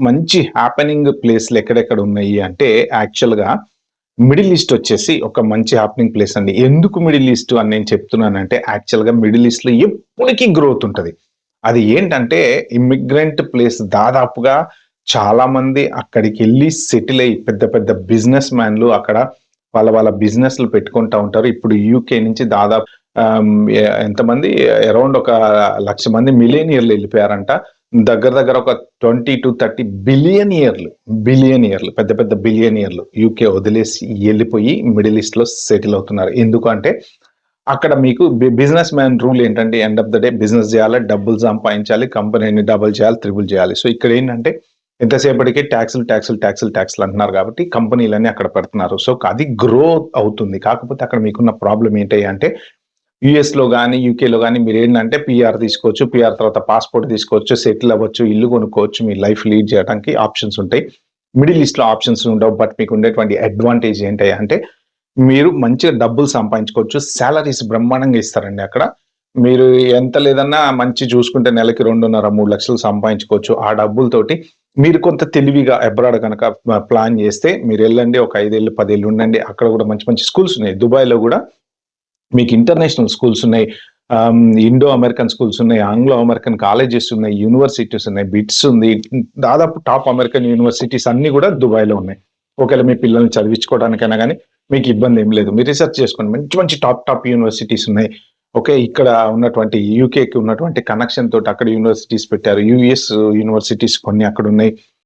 మంచి హ్యాపెనింగ్ ప్లేస్‌లు ఎక్కడెక్కడ ఉన్నాయి అంటే యాక్చువల్‌గా మిడిల్ ఈస్ట్ వచ్చేసి ఒక మంచి హ్యాపెనింగ్ ప్లేస్ అండి. ఎందుకు మిడిల్ ఈస్ట్ అని నేను చెప్తున్నానంటే యాక్చువల్‌గా మిడిల్ ఈస్ట్‌లో ఎప్పటికి గ్రోత్ ఉంటది. అది ఏంటంటే ఇమ్మిగ్రెంట్ ప్లేస్ దాదాపుగా చాలామంది అక్కడికెళ్లి సెటిల్ అయ్యి పెద్ద పెద్ద బిజినెస్ మ్యాన్‌లు అక్కడ వాళ్ళ బిజినెస్‌లు పెట్టుకుంటా ఉంటారు. ఇప్పుడు యూకే నుంచి దాదాపు ఆహ్, ఎంతమంది అరౌండ్ ఒక 1,00,000 మంది మిలియనియర్‌లు ఎళ్ళిపోయారంట. దగ్గర దగ్గర ఒక 20-30 బిలియనియర్‌లు పెద్ద పెద్ద బిలియనియర్‌లు యూకే వదిలేసి ఎళ్ళిపోయి మిడిల్ ఈస్ట్‌లో సెటిల్ అవుతున్నారు. ఎందుకు అంటే అక్కడ మీకు బిజినెస్ మ్యాన్ రూల్ ఏంటంటే end of the day business చేయాలి, డబ్బులు సంపాదించాలి, కంపెనీని డబుల్ చేయాలి, త్రిబుల్ చేయాలి. సో ఇక్కడేంటంటే ఎంతసేపటికి టాక్సులు అంటున్నారు కాబట్టి కంపెనీలన్నీ అక్కడ పెడుతున్నారు. సో అది గ్రో అవుతుంది. కాకపోతే అక్కడ మీకున్న ప్రాబ్లమ్ ఏంటి అంటే యూఎస్‌లో గాని, యూకేలో గాని మీరేంటంటే పీఆర్ తీసుకోవచ్చు. పీఆర్ తర్వాత పాస్‌పోర్ట్ తీసుకోవచ్చు, సెటిల్ అవ్వచ్చు, ఇల్లు కొనుక్కోవచ్చు, మీ లైఫ్ లీడ్ చేయడానికి ఆప్షన్స్ ఉంటాయి. మిడిల్ ఈస్ట్‌లో ఆప్షన్స్ ఉండవు. బట్ మీకు ఉండేటువంటి అడ్వాంటేజ్ ఏంటి అంటే మీరు మంచిగా డబ్బులు సంపాదించుకోవచ్చు. సాలరీస్ బ్రహ్మాండంగా ఇస్తారండి అక్కడ. మీరు ఎంత లేదన్నా మంచి చూసుకుంటే నెలకి 2.5, 3 లక్షలు సంపాదించుకోవచ్చు. ఆ డబ్బులతోటి మీరు కొంత తెలివిగా అబ్రాడ్ గనక ప్లాన్ చేస్తే మీరెళ్ళండి. ఒక 5 ఏళ్ళు, 10 ఏళ్ళు ఉండండి. అక్కడ కూడా మంచి మంచి స్కూల్స్ ఉన్నాయి. దుబాయ్‌లో గూడా మీకు ఇంటర్నేషనల్ స్కూల్స్ ఉన్నాయి. ఇండో అమెరికన్ స్కూల్స్ ఉన్నాయి. ఆంగ్లో అమెరికన్ కాలేజెస్ ఉన్నాయి. యూనివర్సిటీస్ ఉన్నాయి. బిట్స్ ఉంది. దాదాపు టాప్ అమెరికన్ యూనివర్సిటీస్ అన్నీ గూడా దుబాయ్‌లో ఉన్నాయి. ఒకవేళ మీ పిల్లల్ని చదివించుకోవడానికైనా గాని మీకు ఇబ్బంది ఏమి లేదు. మీరు రిసర్చ్ చేసుకోండి. మంచి మంచి టాప్ యూనివర్సిటీస్ ఉన్నాయి. ఓకే. ఇక్కడ ఉన్నటువంటి యూకేకి ఉన్నటువంటి కనెక్షన్ తోటి అక్కడ యూనివర్సిటీస్ పెట్టారు. యూఎస్ యూనివర్సిటీస్ కొన్ని అక్కడున్నాయి.